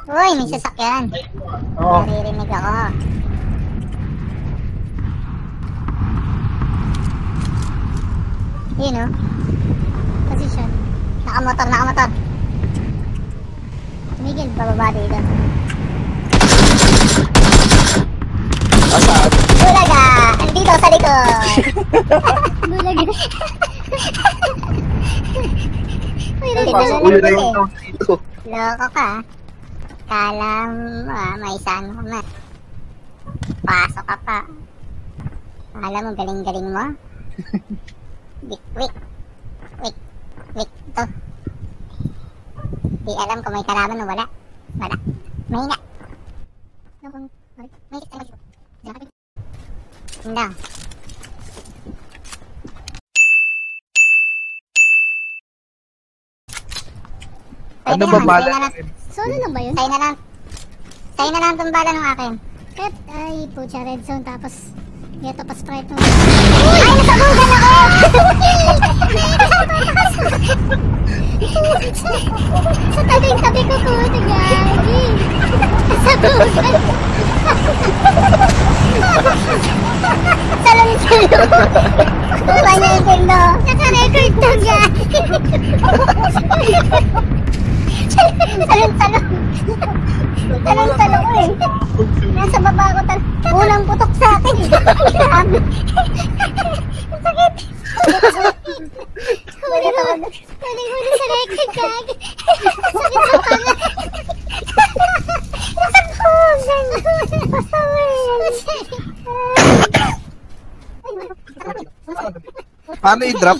Uy, may sasakyan. Oo. Naririnig ako. Yun o. Position. Nakamotor. Tumigil, bababa dito. Asaan? Bulaga! Andito sa likod! Bulaga. Uy, Uy, na yung town dito. loko ka. Kala mo, may saan ko na. Pasok ka pa. Kala mo, galing-galing mo. Wait. Ito. Di alam kung may kalaban o wala. Mahina. Hindi. Ano ba bala? Solo na ba yun? Sa'yo na lang itong bala ng akin. Ay, pucha, red zone, tapos ito pa sprite mo. Ay, nasabugan ako! Sa tabing-tabi ko po, tagagi. Nasabugan. Salong-salong. Wala niya yung pindo. Naka-record to, gagi. Salong-salong. Salong-salong ko eh. Nasa baba ko talaga. Unang putok sa akin. Grabe. Ang sakit. Huli sa record, gagi. Sakit sa panga. Paano i-drop?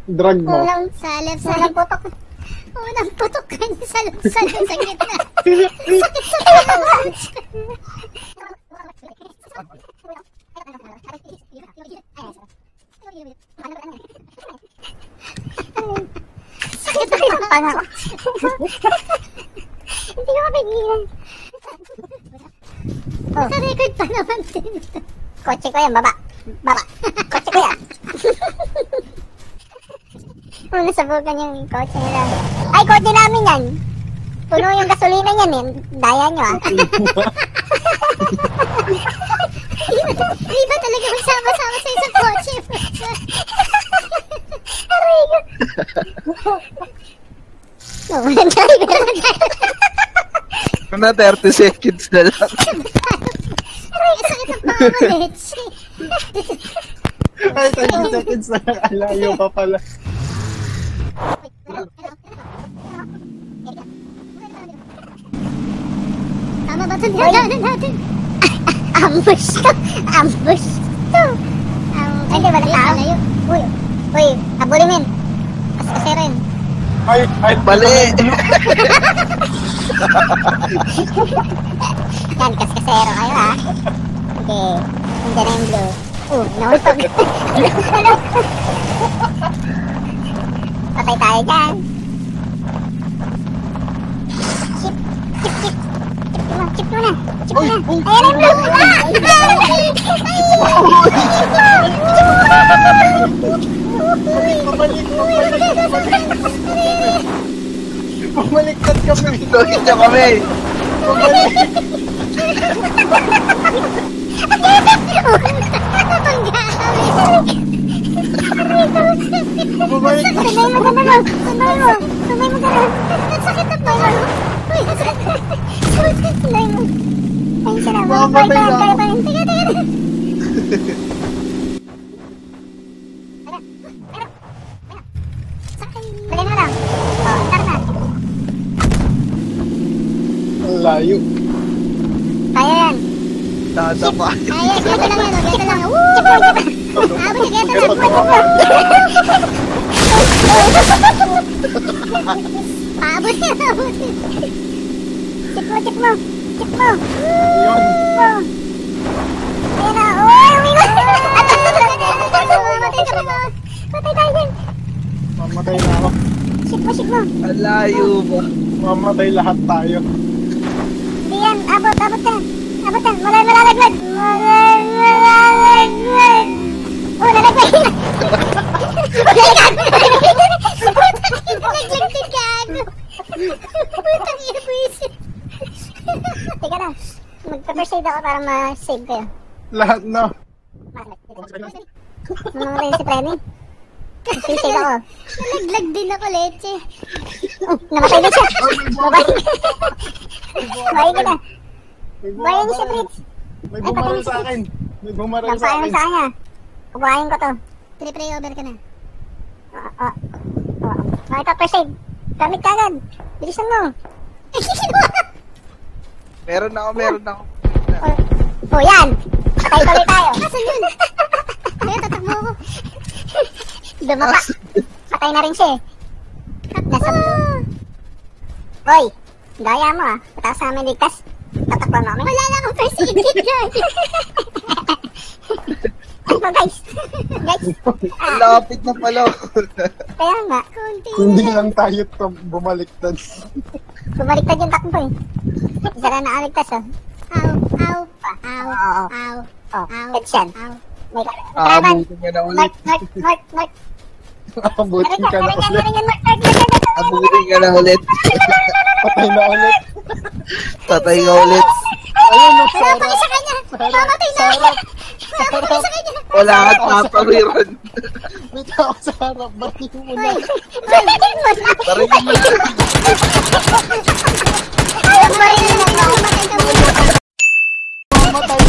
Drag mo. Unang putok. Unang putok ka niya sa gitna. Sakit sa panga. Sakit ang panga. Hindi ko mapigilan. Naka-record pa naman din ito. Kotse ko yan, baba. Kotse ko yan. Nasabugan yung kotse nila. Ay, kotse namin yan. Puno yung gasolina yan eh. Daya nyo ah. Di ba talaga magsama-sama sa isang kotse? Aray ko. Na 30 seconds na lang. Aray, sakit ang pangalit. Ay, 30 seconds na lang. Alayo pa pala. Tama ba ito? Dinadaanan natin. Ambush to. Ay, di ba nakaaw? Uy, habulin min. Kasi rin. Ay, Mali! Yan, kaskasero kayo ha. Okay, hindi na yung blue. Nautog. Patay tayo dyan. Chip mo na. Ayan yung blue. Bumaliktad kami. Gawin niya kami! Bumaliktad. Tumay mo ka na. Ang sakit na pa. Uy, ang sakit. Tumay mo. Ayun siya na. Mamatay na ako. Teka. Dali na lang. Tara na. Ang layo. Kaya yan. Tatama. Kaya, dito lang yan. Dito lang. Woo! Abot na, dito lang. Abot na. Chip mo. Yun. Ayan na. Uy, umiwan. Patay tayo din. Mamatay na ako. Ship mo. Alayo mo. Mamatay lahat tayo. Hindi yan. Abot na. Malalaglag. Oh, nalaglag. Nalaglag din, gago. Putang ina, buwisit. Teka na. Mag-first aid ako para ma-save kayo. Lahat na. Namatay si Freddy. Mag-first aid ako. Nalaglag din ako, leche. Namatay din siya. Babay. Babay ka na. May Bayan niyo siya, Fritz. May bumaril sa akin. May bumaril sa Nampayan akin. sa kanya. Kukuhain ko to. Pre-pray over ka na. Ito, first aid. Gamit ka agad. Bilisan mo. Meron ako. Oh, yan. Patay tuloy tayo. Asan yun? Kaya tatakbo ako. Dumapa. Patay na rin siya eh. Nasa blue. Hoy, gaya mo ah. Pataas sa amin ligtas. Tatakbo mo kami. Wala na akong first aid kit, guys. Ano guys? Guys. Ang lapit na pala. Kaya nga. Kunti Hindi na. lang tayo bumaliktad. Bumaliktad yung takbo eh. Isa na nakaligtas oh. Aw, aw, aw, Oo. aw, Oh, aw, heads yan. aw. May kalaban. Abutin ka na ulit. North. Abutin ka na ulit. Abutin ka na ulit. Patay na ulit. Tatay ka ulit. Ayun, no, Wala pa sa kanya. Mamatay na ako. Wala pa sa kanya. Wala ka papawiran. May tao sa harap. Bakit mo na? Tarin mo na. Mamatay ka muna. Mamatay.